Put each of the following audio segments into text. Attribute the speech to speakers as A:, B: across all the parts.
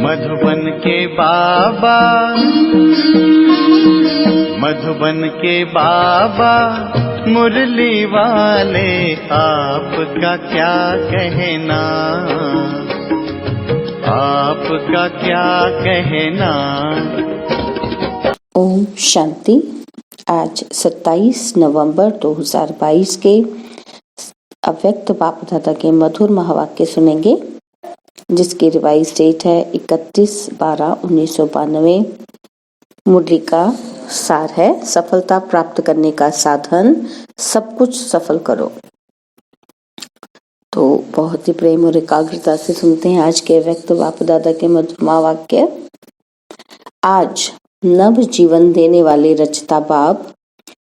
A: मधुबन के बाबा, मधुबन के बाबा मुरली वाले, आपका क्या कहना, आपका क्या कहना।
B: ओम शांति। आज 27 नवंबर 2022 के अव्यक्त बाप दादा के मधुर महावाक्य सुनेंगे, जिसकी रिवाइज डेट है 31/12/1992। मुरली का सार है, सफलता प्राप्त करने का साधन, सब कुछ सफल करो। तो बहुत ही प्रेम और एकाग्रता से सुनते हैं आज के अव्यक्त बाप दादा के मधुर महावाक्य। आज नव जीवन देने वाले रचता बाप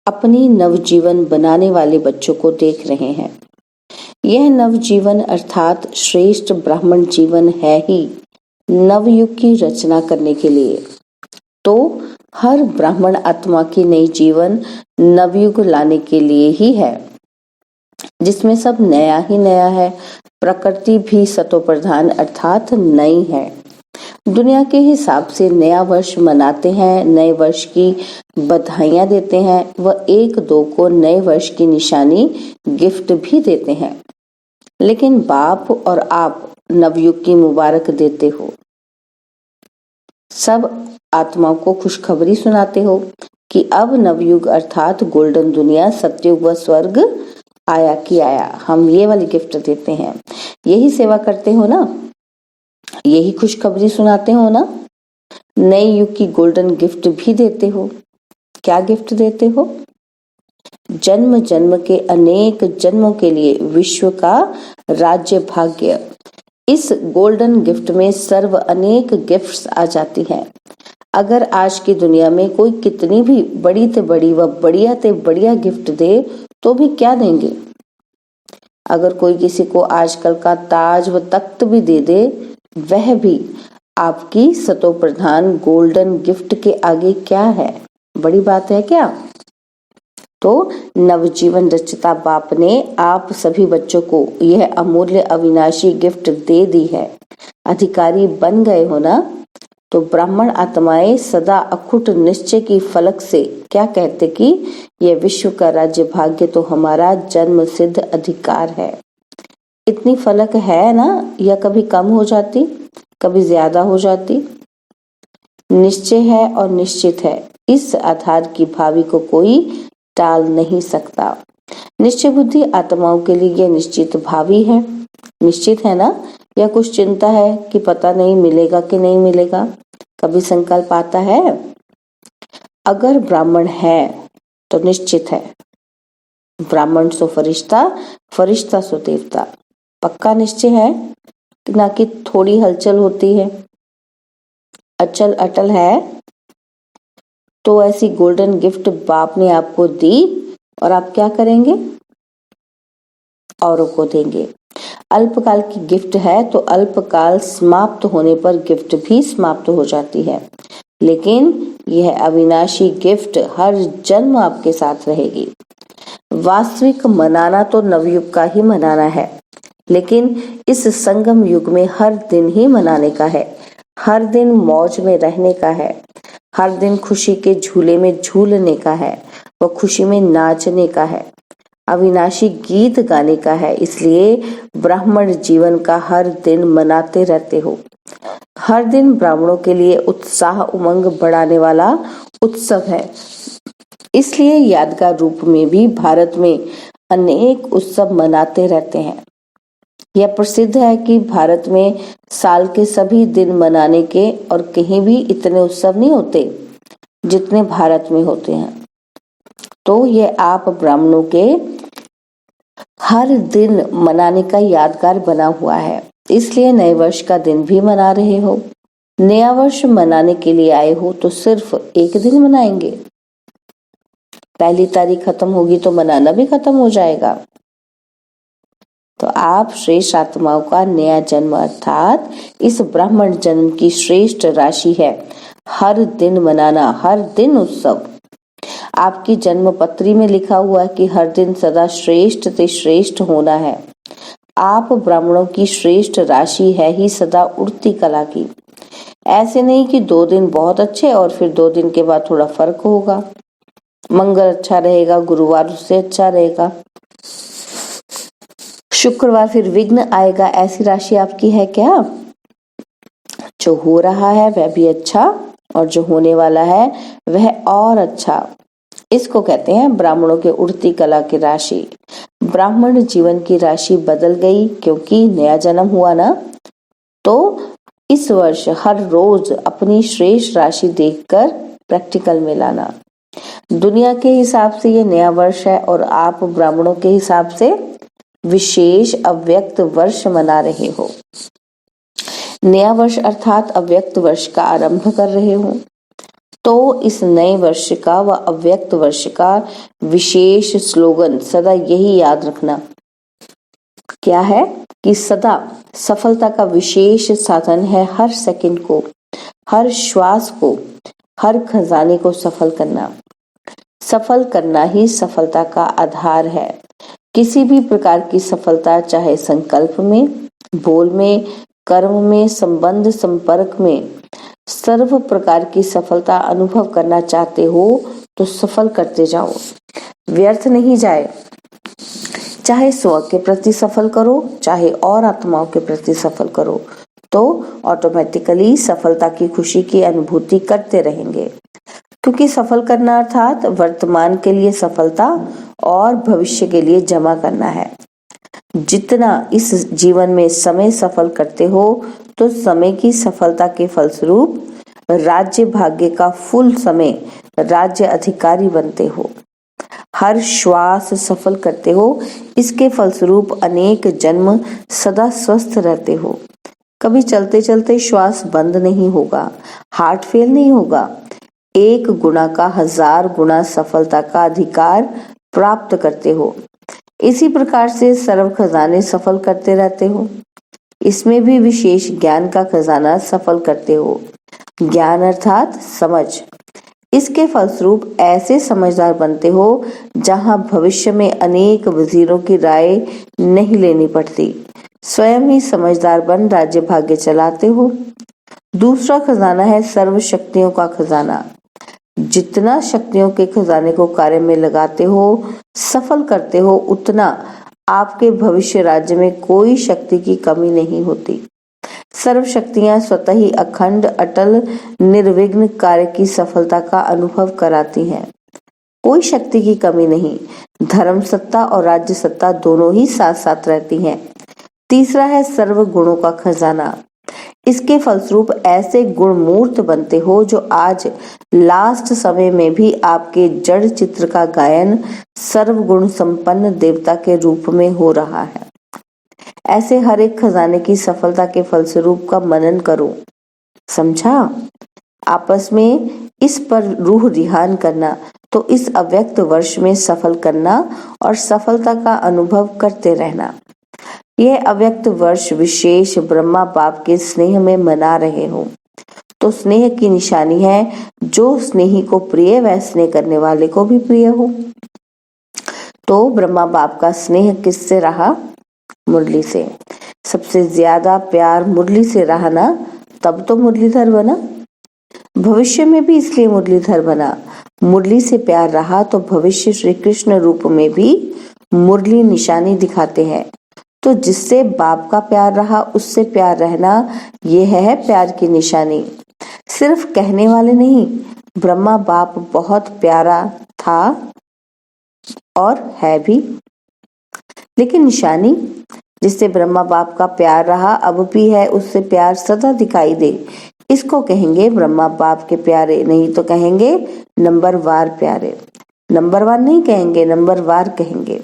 B: अपनी नव जीवन बनाने वाले बच्चों को देख रहे हैं। यह नव जीवन अर्थात श्रेष्ठ ब्राह्मण जीवन है ही नवयुग की रचना करने के लिए। तो हर ब्राह्मण आत्मा की नई जीवन नवयुग लाने के लिए ही है, जिसमें सब नया ही नया है। प्रकृति भी सतो प्रधान अर्थात नई है। दुनिया के हिसाब से नया वर्ष मनाते हैं, नए वर्ष की बधाइयां देते हैं व एक दो को नए वर्ष की निशानी गिफ्ट भी देते हैं। लेकिन बाप और आप नवयुग की मुबारक देते हो, सब आत्माओं को खुशखबरी सुनाते हो कि अब नवयुग अर्थात गोल्डन दुनिया, सतयुग व स्वर्ग आया कि आया। हम ये वाली गिफ्ट देते हैं, यही सेवा करते हो ना, यही खुशखबरी सुनाते हो ना। नए युग की गोल्डन गिफ्ट भी देते हो। क्या गिफ्ट देते हो? जन्म जन्म के अनेक जन्मों के लिए विश्व का राज्य भाग्य। इस गोल्डन गिफ्ट में सर्व अनेक गिफ्ट्स आ जाती हैं। अगर आज की दुनिया में कोई कितनी भी बड़ी ते बड़ी व बढ़िया ते बढ़िया गिफ्ट दे तो भी क्या देंगे? अगर कोई किसी को आजकल का ताज व तख्त भी दे दे, वह भी आपकी सतो प्रधान गोल्डन गिफ्ट के आगे क्या है? बड़ी बात है क्या? तो नवजीवन रचता बाप ने आप सभी बच्चों को यह अमूल्य अविनाशी गिफ्ट दे दी है। अधिकारी बन गए हो ना। तो ब्राह्मण आत्माएं सदा अखुट निश्चय की फलक से क्या कहते कि यह विश्व का राज्य भाग्य तो हमारा जन्म सिद्ध अधिकार है। इतनी फलक है ना, या कभी कम हो जाती, कभी ज्यादा हो जाती। निश्चय है और निश्चित है, इस आधार की भावी को कोई टाल नहीं सकता। निश्चय बुद्धि आत्माओं के लिए यह निश्चित भावी है। निश्चित है ना, या कुछ चिंता है कि पता नहीं मिलेगा कि नहीं मिलेगा? कभी संकल्प आता है? अगर ब्राह्मण है तो निश्चित है, ब्राह्मण सो फरिश्ता, फरिश्ता सो देवता। पक्का निश्चय है, ना कि थोड़ी हलचल होती है। अचल अटल है। तो ऐसी गोल्डन गिफ्ट बाप ने आपको दी और आप क्या करेंगे? औरों को देंगे। अल्पकाल की गिफ्ट है तो अल्पकाल समाप्त होने पर गिफ्ट भी समाप्त हो जाती है, लेकिन यह अविनाशी गिफ्ट हर जन्म आपके साथ रहेगी। वास्तविक मनाना तो नवयुग का ही मनाना है, लेकिन इस संगम युग में हर दिन ही मनाने का है, हर दिन मौज में रहने का है, हर दिन खुशी के झूले में झूलने का है व खुशी में नाचने का है, अविनाशी गीत गाने का है। इसलिए ब्राह्मण जीवन का हर दिन मनाते रहते हो। हर दिन ब्राह्मणों के लिए उत्साह उमंग बढ़ाने वाला उत्सव है। इसलिए यादगार रूप में भी भारत में अनेक उत्सव मनाते रहते हैं। यह प्रसिद्ध है कि भारत में साल के सभी दिन मनाने के और कहीं भी इतने उत्सव नहीं होते जितने भारत में होते हैं। तो यह आप ब्राह्मणों के हर दिन मनाने का यादगार बना हुआ है। इसलिए नए वर्ष का दिन भी मना रहे हो। नया वर्ष मनाने के लिए आए हो तो सिर्फ एक दिन मनाएंगे। पहली तारीख खत्म होगी तो मनाना भी खत्म हो जाएगा। तो आप श्रेष्ठ आत्माओं का नया जन्म अर्थात इस ब्राह्मण जन्म की श्रेष्ठ राशि है। हर दिन मनाना, हर दिन उत्सव। आपकी जन्म पत्री में लिखा हुआ है कि हर दिन सदा श्रेष्ठ से श्रेष्ठ होना है। आप ब्राह्मणों की श्रेष्ठ राशि है ही सदा उड़ती कला की। ऐसे नहीं कि 2 दिन बहुत अच्छे और फिर 2 दिन के बाद थोड़ा फर्क होगा। मंगल अच्छा रहेगा, गुरुवार उससे अच्छा रहेगा, शुक्रवार फिर विघ्न आएगा। ऐसी राशि आपकी है क्या? जो हो रहा है वह भी अच्छा और जो होने वाला है वह और अच्छा। इसको कहते हैं ब्राह्मणों के उड़ती कला की राशि। ब्राह्मण जीवन की राशि बदल गई क्योंकि नया जन्म हुआ ना। तो इस वर्ष हर रोज अपनी श्रेष्ठ राशि देखकर प्रैक्टिकल में लाना। दुनिया के हिसाब से ये नया वर्ष है और आप ब्राह्मणों के हिसाब से विशेष अव्यक्त वर्ष मना रहे हो। नया वर्ष अर्थात अव्यक्त वर्ष का आरंभ कर रहे हो। तो इस नए वर्ष का व अव्यक्त वर्ष का विशेष स्लोगन सदा यही याद रखना। क्या है? कि सदा सफलता का विशेष साधन है हर सेकंड को, हर श्वास को, हर खजाने को सफल करना। सफल करना ही सफलता का आधार है। किसी भी प्रकार की सफलता, चाहे संकल्प में, बोल में, कर्म में, संबंध संपर्क में, सर्व प्रकार की सफलता अनुभव करना चाहते हो तो सफल करते जाओ, व्यर्थ नहीं जाए। चाहे स्व के प्रति सफल करो, चाहे और आत्माओं के प्रति सफल करो, तो ऑटोमेटिकली सफलता की खुशी की अनुभूति करते रहेंगे। क्योंकि सफल करना अर्थात वर्तमान के लिए सफलता और भविष्य के लिए जमा करना है। जितना इस जीवन में समय सफल करते हो तो समय की सफलता के फलस्वरूप राज्य भाग्य का फुल समय राज्य अधिकारी बनते हो। हर श्वास सफल करते हो, इसके फलस्वरूप अनेक जन्म सदा स्वस्थ रहते हो। कभी चलते चलते श्वास बंद नहीं होगा, हार्ट फेल नहीं होगा। 1 गुना का 1000 गुना सफलता का अधिकार प्राप्त करते हो। इसी प्रकार से सर्व खजाने सफल करते रहते हो। इसमें भी विशेष ज्ञान का खजाना सफल करते हो। ज्ञान अर्थात समझ। इसके फलस्वरूप ऐसे समझदार बनते हो जहां भविष्य में अनेक वजीरों की राय नहीं लेनी पड़ती। स्वयं ही समझदार बन राज्य भाग्य चलाते हो। दूसरा खजाना है सर्व शक्तियों का खजाना। जितना शक्तियों के खजाने को कार्य में लगाते हो, सफल करते हो, उतना आपके भविष्य राज्य में कोई शक्ति की कमी नहीं होती। सर्व शक्तियां स्वतः ही अखंड, अटल, निर्विघ्न कार्य की सफलता का अनुभव कराती हैं। कोई शक्ति की कमी नहीं। धर्म सत्ता और राज्य सत्ता दोनों ही साथ साथ रहती हैं। तीसरा है सर्व गुणों का खजाना। इसके फलस्वरूप ऐसे गुण मूर्त बनते हो जो आज लास्ट समय में भी आपके जड़ चित्र का गायन सर्व गुण संपन्न देवता के रूप में हो रहा है। ऐसे हर एक खजाने की सफलता के फलस्वरूप का मनन करो। समझा? आपस में इस पर रूह रिहान करना, तो इस अव्यक्त वर्ष में सफल करना और सफलता का अनुभव करते रहना। यह अव्यक्त वर्ष विशेष ब्रह्मा बाप के स्नेह में मना रहे हो। तो स्नेह की निशानी है, जो स्नेही को प्रिय वह स्नेह करने वाले को भी प्रिय हो। तो ब्रह्मा बाप का स्नेह किससे रहा? मुरली से। सबसे ज्यादा प्यार मुरली से रहा ना, तब तो मुरलीधर बना। भविष्य में भी इसलिए मुरलीधर बना। मुरली से प्यार रहा तो भविष्य श्री कृष्ण रूप में भी मुरली निशानी दिखाते हैं। तो जिससे बाप का प्यार रहा उससे प्यार रहना, यह है प्यार की निशानी। सिर्फ कहने वाले नहीं, ब्रह्मा बाप बहुत प्यारा था और है भी, लेकिन निशानी जिससे ब्रह्मा बाप का प्यार रहा अब भी है, उससे प्यार सदा दिखाई दे, इसको कहेंगे ब्रह्मा बाप के प्यारे। नहीं तो कहेंगे नंबरवार प्यारे। नंबरवार नहीं कहेंगे, नंबरवार कहेंगे।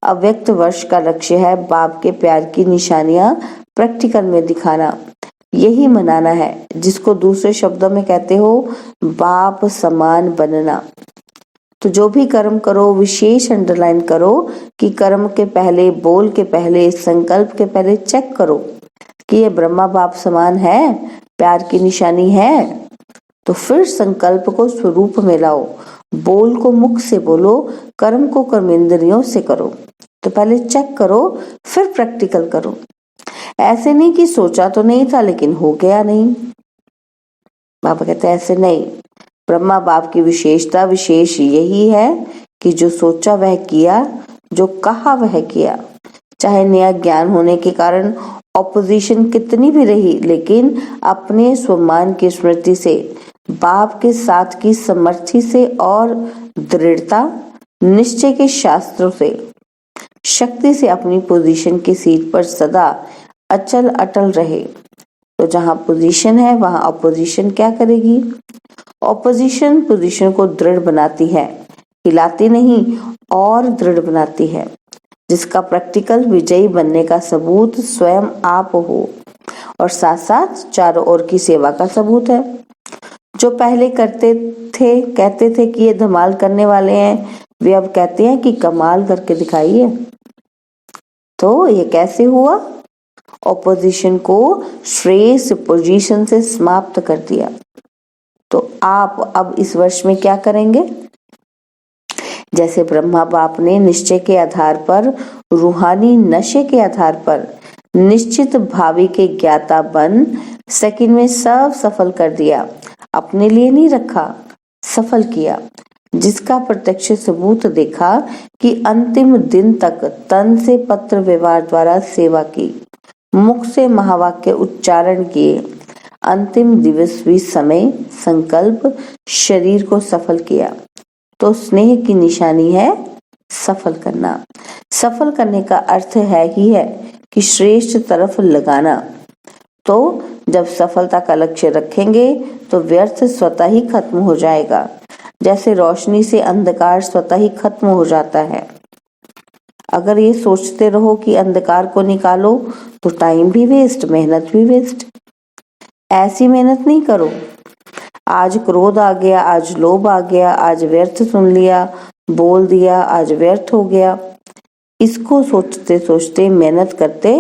B: अव्यक्त वर्ष का लक्ष्य है बाप के प्यार की निशानियां प्रैक्टिकल में दिखाना, यही मनाना है, जिसको दूसरे शब्दों में कहते हो बाप समान बनना। तो जो भी कर्म करो विशेष अंडरलाइन करो कि कर्म के पहले, बोल के पहले, संकल्प के पहले चेक करो कि ये ब्रह्मा बाप समान है, प्यार की निशानी है। तो फिर संकल्प को स्वरूप में लाओ, बोल को मुख से बोलो, कर्म को कर्मेंद्रियों से करो। तो पहले चेक करो, फिर प्रैक्टिकल करो। ऐसे नहीं कि सोचा तो नहीं था लेकिन हो गया नहीं। बाबा कहते हैं ऐसे नहीं, ब्रह्मा बाप की विशेषता विशेष यही है कि जो सोचा वह किया, जो कहा वह किया। चाहे नया ज्ञान होने के कारण ऑपोजिशन कितनी भी रही, लेकिन अपने स्वमान की स्मृति से, बाप के साथ की समर्थी से और दृढ़ता निश्चय के शास्त्रों से, शक्ति से अपनी पोजीशन की सीट पर सदा अचल अटल रहे। तो जहां पोजीशन है वहां ऑपोजिशन क्या करेगी? ऑपोजिशन पोजीशन को दृढ़ बनाती है, हिलाती नहीं और दृढ़ बनाती है, जिसका प्रैक्टिकल विजयी बनने का सबूत स्वयं आप हो और साथ साथ चारों ओर की सेवा का सबूत है। जो पहले कहते थे कि ये धमाल करने वाले हैं, वे अब कहते हैं कि कमाल करके दिखाइए। तो ये कैसे हुआ? ऑपोजिशन को श्रेष्ठ पोजीशन से समाप्त कर दिया। तो आप अब इस वर्ष में क्या करेंगे? जैसे ब्रह्मा बाप ने निश्चय के आधार पर, रूहानी नशे के आधार पर निश्चित भावी के ज्ञाता बन सेकंड में सब सफल कर दिया, अपने लिए नहीं रखा, सफल किया, जिसका प्रत्यक्ष सबूत देखा कि अंतिम दिन तक तन से पत्र व्यवहार द्वारा सेवा की, मुख से महावाक्य उच्चारण किए, अंतिम दिवस भी समय संकल्प शरीर को सफल किया। तो स्नेह की निशानी है सफल करना। सफल करने का अर्थ है कि श्रेष्ठ तरफ लगाना। तो जब सफलता का लक्ष्य रखेंगे तो व्यर्थ स्वतः ही खत्म हो जाएगा, जैसे रोशनी से अंधकार स्वतः ही खत्म हो जाता है। अगर ये सोचते रहो कि अंधकार को निकालो तो टाइम भी वेस्ट, मेहनत भी वेस्ट। ऐसी मेहनत नहीं करो। आज क्रोध आ गया, आज लोभ आ गया, आज व्यर्थ सुन लिया, बोल दिया, आज व्यर्थ हो गया। इसको सोचते सोचते मेहनत करते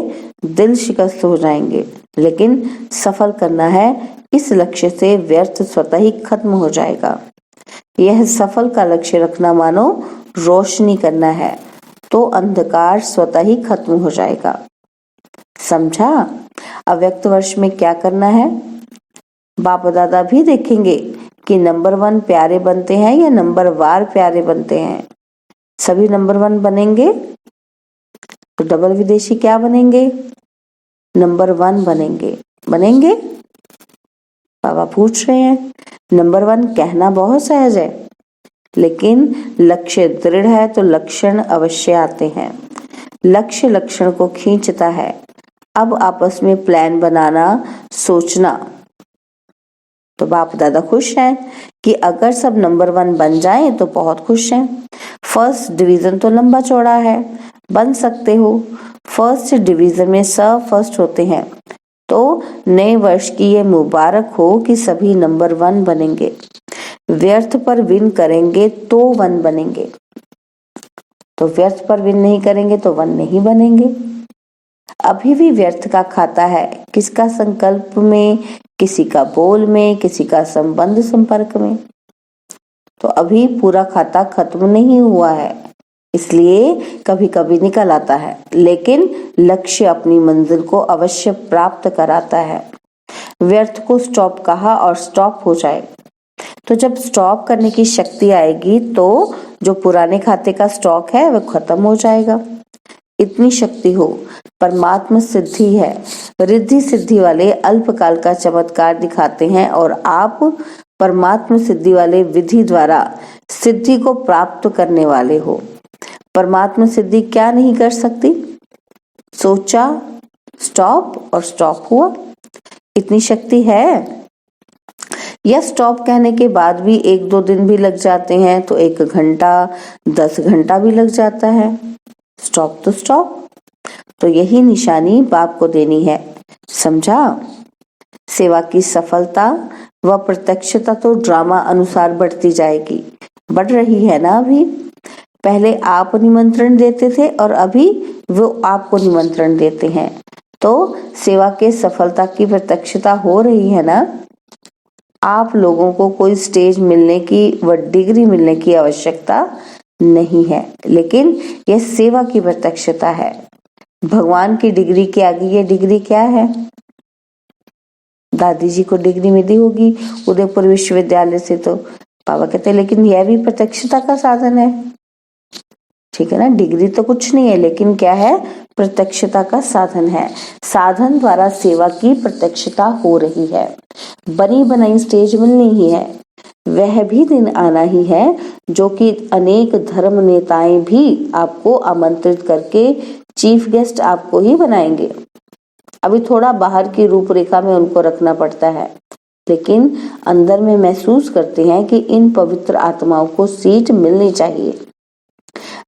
B: दिल शिकस्त हो जाएंगे। लेकिन सफल करना है, इस लक्ष्य से व्यर्थ स्वतः ही खत्म हो जाएगा। यह सफल का लक्ष्य रखना मानो रोशनी करना है, तो अंधकार स्वतः ही खत्म हो जाएगा। समझा? अव्यक्त वर्ष में क्या करना है? बाप दादा भी देखेंगे कि नंबर 1 प्यारे बनते हैं या नंबर वार प्यारे बनते हैं। सभी नंबर 1 बनेंगे तो डबल विदेशी क्या बनेंगे? नंबर 1 बनेंगे। बाबा पूछ रहे हैं। नंबर 1 कहना बहुत सहज है, लेकिन लक्ष्य दृढ़ है तो लक्षण अवश्य आते हैं। लक्ष्य लक्षण को खींचता है। अब आपस में प्लान बनाना, सोचना। तो बाप दादा खुश हैं कि अगर सब नंबर 1 बन जाएं तो बहुत खुश हैं। फर्स्ट डिवीजन तो लंबा चौड़ा है, बन सकते हो। फर्स्ट डिवीजन में सब फर्स्ट होते हैं। तो नए वर्ष की ये मुबारक हो कि सभी नंबर 1 बनेंगे। व्यर्थ पर विन करेंगे तो 1 बनेंगे, तो व्यर्थ पर विन नहीं करेंगे तो 1 नहीं बनेंगे। अभी भी व्यर्थ का खाता है, किसका संकल्प में, किसी का बोल में, किसी का संबंध संपर्क में। तो अभी पूरा खाता खत्म नहीं हुआ है, इसलिए कभी कभी निकल आता है, लेकिन लक्ष्य अपनी मंजिल को अवश्य प्राप्त कराता है। व्यर्थ को स्टॉप कहा और स्टॉप हो जाए। तो जब स्टॉप करने की शक्ति आएगी तो जो पुराने खाते का स्टॉक है वह खत्म हो जाएगा। इतनी शक्ति हो, परमात्मा सिद्धि है। रिद्धि सिद्धि वाले अल्पकाल का चमत्कार दिखाते हैं और आप परमात्मा सिद्धि वाले विधि द्वारा सिद्धि को प्राप्त करने वाले हो। परमात्मा सिद्धि क्या नहीं कर सकती? सोचा, स्टॉप और स्टॉप हुआ। इतनी शक्ति है। या स्टॉप कहने के बाद भी 1-2 दिन भी लग जाते हैं, तो 1 घंटा 10 घंटा भी लग जाता है। स्टॉप तो स्टॉप। तो यही निशानी बाप को देनी है। समझा? सेवा की सफलता व प्रत्यक्षता तो ड्रामा अनुसार बढ़ती जाएगी, बढ़ रही है ना। अभी पहले आप निमंत्रण देते थे और अभी वो आपको निमंत्रण देते हैं। तो सेवा के सफलता की प्रत्यक्षता हो रही है ना। आप लोगों को कोई स्टेज मिलने की व डिग्री मिलने की आवश्यकता नहीं है, लेकिन यह सेवा की प्रत्यक्षता है। भगवान की डिग्री के आगे ये डिग्री क्या है? दादी जी को डिग्री मिली होगी उदयपुर विश्वविद्यालय से, तो बाबा कहते हैं लेकिन यह भी प्रत्यक्षता का साधन है। ठीक है ना, डिग्री तो कुछ नहीं है लेकिन क्या है, प्रत्यक्षता का साधन है। साधन द्वारा सेवा की प्रत्यक्षता हो रही है। बनी बनाई स्टेज मिलनी ही है। वह भी दिन आना ही है जो कि अनेक धर्म नेताएं भी आपको आमंत्रित करके चीफ गेस्ट आपको ही बनाएंगे। अभी थोड़ा बाहर की रूपरेखा में उनको रखना पड़ता है, लेकिन अंदर में महसूस करते हैं कि इन पवित्र आत्माओं को सीट मिलनी चाहिए।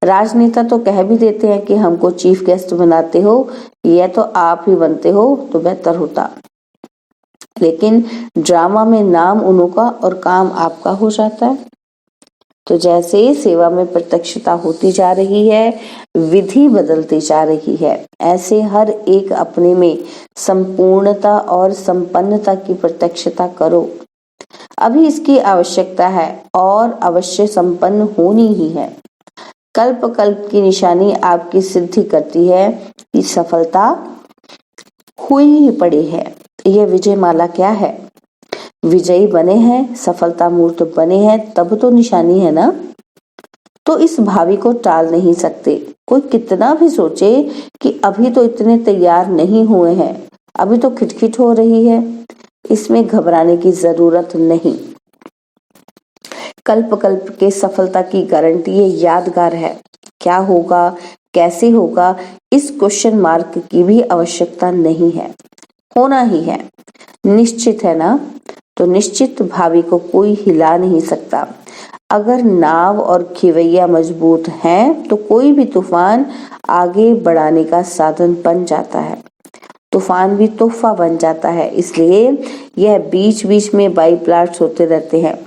B: राजनेता तो कह भी देते हैं कि हमको चीफ गेस्ट बनाते हो, यह तो आप ही बनते हो तो बेहतर होता, लेकिन ड्रामा में नाम उन्हों का और काम आपका हो जाता है। तो जैसे सेवा में प्रत्यक्षता होती जा रही है, विधि बदलती जा रही है, ऐसे हर एक अपने में संपूर्णता और संपन्नता की प्रत्यक्षता करो। अभी इसकी आवश्यकता है और अवश्य संपन्न होनी ही है। कल्प कल्प की निशानी आपकी सिद्धि करती है कि सफलता हुई ही पड़ी है। यह विजय माला क्या है? विजयी बने हैं, सफलता मूर्त बने हैं, तब तो निशानी है ना। तो इस भावी को टाल नहीं सकते। कोई कितना भी सोचे कि अभी तो इतने तैयार नहीं हुए हैं, अभी तो खिटखिट हो रही है, इसमें घबराने की जरूरत नहीं। कल्प कल्प के सफलता की गारंटी ये यादगार है। क्या होगा, कैसे होगा, इस क्वेश्चन मार्क की भी आवश्यकता नहीं है, होना ही है। निश्चित है ना, तो निश्चित भावी को कोई हिला नहीं सकता। अगर नाव और खिवैया मजबूत हैं तो कोई भी तूफान आगे बढ़ाने का साधन बन जाता है। तूफान भी तोहफा बन जाता है। इसलिए यह बीच बीच में बाई प्लाट्स होते रहते हैं,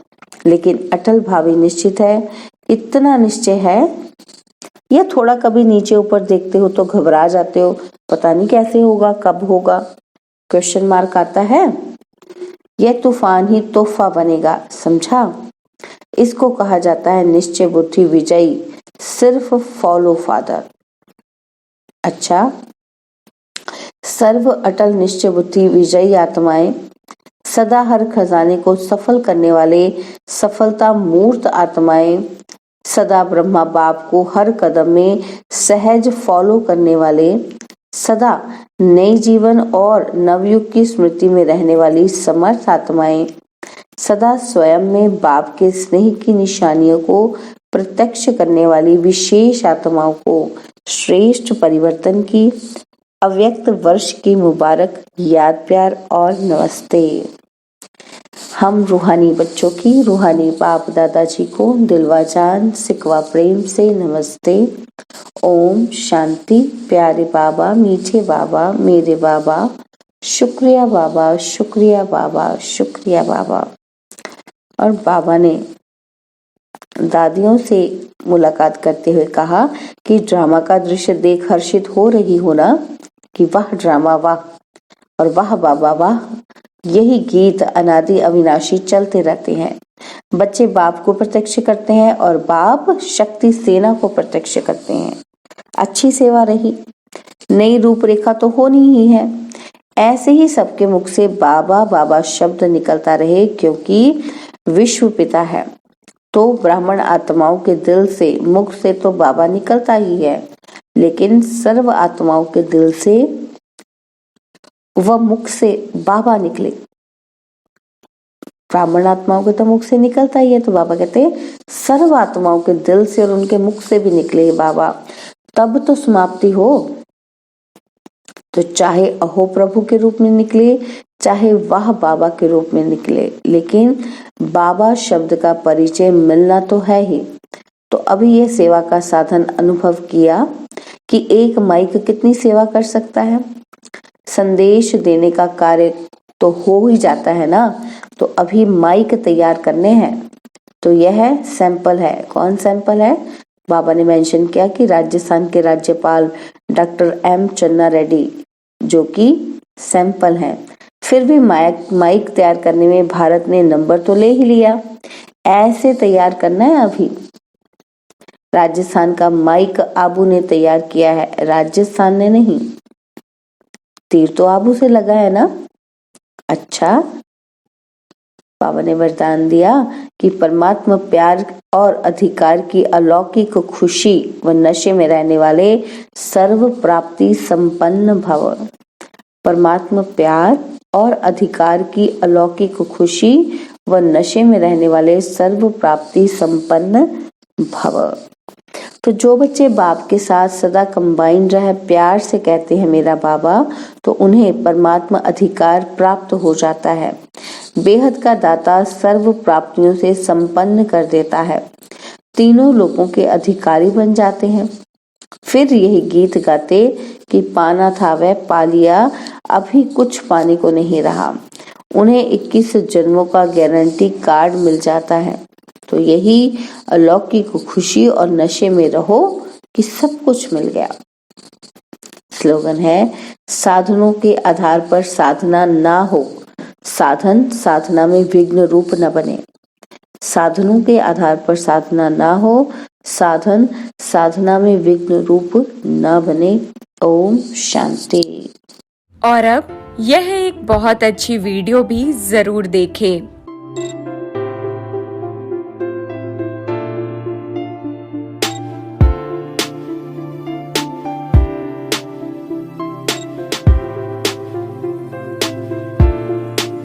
B: लेकिन अटल भावी निश्चित है। इतना निश्चय है, या थोड़ा कभी नीचे ऊपर देखते हो तो घबरा जाते हो, पता नहीं कैसे होगा, कब होगा, क्वेश्चन मार्क आता है। यह तूफान ही तोहफा बनेगा, समझा? इसको कहा जाता है निश्चय बुद्धि विजयी, सिर्फ फॉलो फादर। अच्छा, सर्व अटल निश्चय बुद्धि विजयी आत्माएं, सदा हर खजाने को सफल करने वाले सफलता मूर्त आत्माएं, सदा ब्रह्मा बाप को हर कदम में सहज फॉलो करने वाले, सदा नई जीवन और नवयुग की स्मृति में रहने वाली समर्थ आत्माएं, सदा स्वयं में बाप के स्नेह की निशानियों को प्रत्यक्ष करने वाली विशेष आत्माओं को श्रेष्ठ परिवर्तन की अव्यक्त वर्ष की मुबारक याद, प्यार और नमस्ते। हम रूहानी बच्चों की रूहानी बाप दादाजी को दिलवा जान सिकवा प्रेम से नमस्ते। ओम शांति। प्यारे बाबा, मीठे बाबा, मेरे बाबा, शुक्रिया बाबा, शुक्रिया बाबा, शुक्रिया बाबा। और बाबा ने दादियों से मुलाकात करते हुए कहा कि ड्रामा का दृश्य देख हर्षित हो रही हो ना, कि वाह ड्रामा वाह, और वाह बाबा वाह। यही गीत अनादि अविनाशी चलते रहते हैं। बच्चे बाप को प्रत्यक्ष करते हैं और बाप शक्ति सेना को प्रत्यक्ष करते हैं। अच्छी सेवा रही, नई रूपरेखा तो होनी ही है। ऐसे ही सबके मुख से बाबा बाबा शब्द निकलता रहे, क्योंकि विश्व पिता है तो ब्राह्मण आत्माओं के दिल से, मुख से तो बाबा निकलता ही है, लेकिन सर्व आत्माओं के दिल से वह मुख से बाबा निकले। ब्राह्मण आत्माओं के तो मुख से निकलता ही है, तो बाबा कहते हैं सर्व आत्माओं के दिल से और उनके मुख से भी निकले बाबा, तब तो समाप्ति हो। तो चाहे अहो प्रभु के रूप में निकले, चाहे वाह बाबा के रूप में निकले, लेकिन बाबा शब्द का परिचय मिलना तो है ही। तो अभी ये सेवा का साधन अनुभव किया कि एक माइक कितनी सेवा कर सकता है। संदेश देने का कार्य तो हो ही जाता है ना, तो अभी माइक तैयार करने हैं। तो यह सैंपल है। कौन सैंपल है? बाबा ने मेंशन किया कि राजस्थान के राज्यपाल डॉक्टर एम चन्ना रेड्डी जो कि सैंपल हैं। फिर भी माइक तैयार करने में भारत ने नंबर तो ले ही लिया। ऐसे तैयार करना है अभी। राजस्थान का माइक आबू ने तैयार किया है, राजस्थान ने नहीं। तीर तो आबू से लगा है ना। अच्छा, बाबा ने वरदान दिया कि परमात्मा प्यार और अधिकार की अलौकिक खुशी व नशे में रहने वाले सर्व प्राप्ति संपन्न भव। परमात्मा प्यार और अधिकार की अलौकिक खुशी व नशे में रहने वाले सर्व प्राप्ति संपन्न भव। तो जो बच्चे बाप के साथ सदा कंबाइंड रहे, प्यार से कहते हैं मेरा बाबा, तो उन्हें परमात्मा अधिकार प्राप्त हो जाता है। बेहद का दाता सर्व प्राप्तियों से संपन्न कर देता है, तीनों लोगों के अधिकारी बन जाते हैं। फिर यही गीत गाते कि पाना था वह पा लिया, अभी कुछ पाने को नहीं रहा। उन्हें 21 जन्मों का गारंटी कार्ड मिल जाता है। तो यही अलौकिक खुशी और नशे में रहो कि सब कुछ मिल गया। स्लोगन है, साधनों के आधार पर साधना ना हो, साधन साधना में विघ्न रूप न बने। साधनों के आधार पर साधना ना हो, साधन साधना में विघ्न रूप न बने। ओम शांति।
C: और अब यह एक बहुत अच्छी वीडियो भी जरूर देखें।